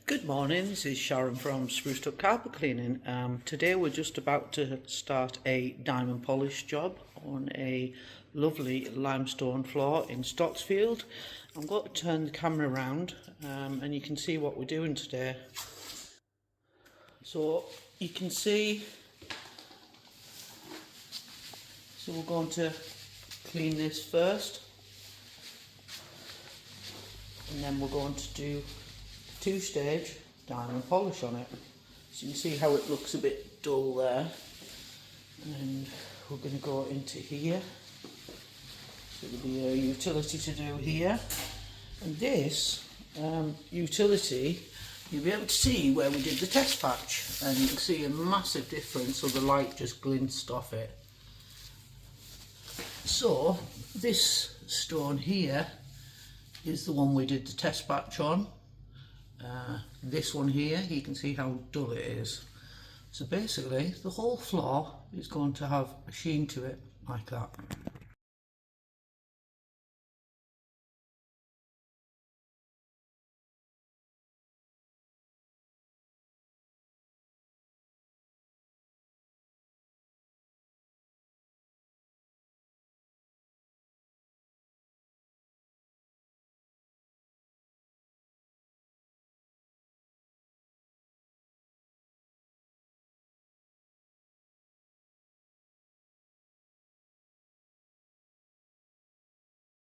Good morning, this is Sharon from Spruced Up Carpet Cleaning. Today we're just about to start a diamond polish job on a lovely limestone floor in Stocksfield. I'm going to turn the camera around and you can see what we're doing today. So you can see, so we're going to clean this first and then we're going to do two-stage diamond polish on it. So you can see how it looks a bit dull there, and we're going to go into here. So there'll be a utility to do here, and this utility you'll be able to see where we did the test patch, and you can see a massive difference, so the light just glimpsed off it. So this stone here is the one we did the test patch on. This one here, you can see how dull it is. So basically the whole floor is going to have a sheen to it like that.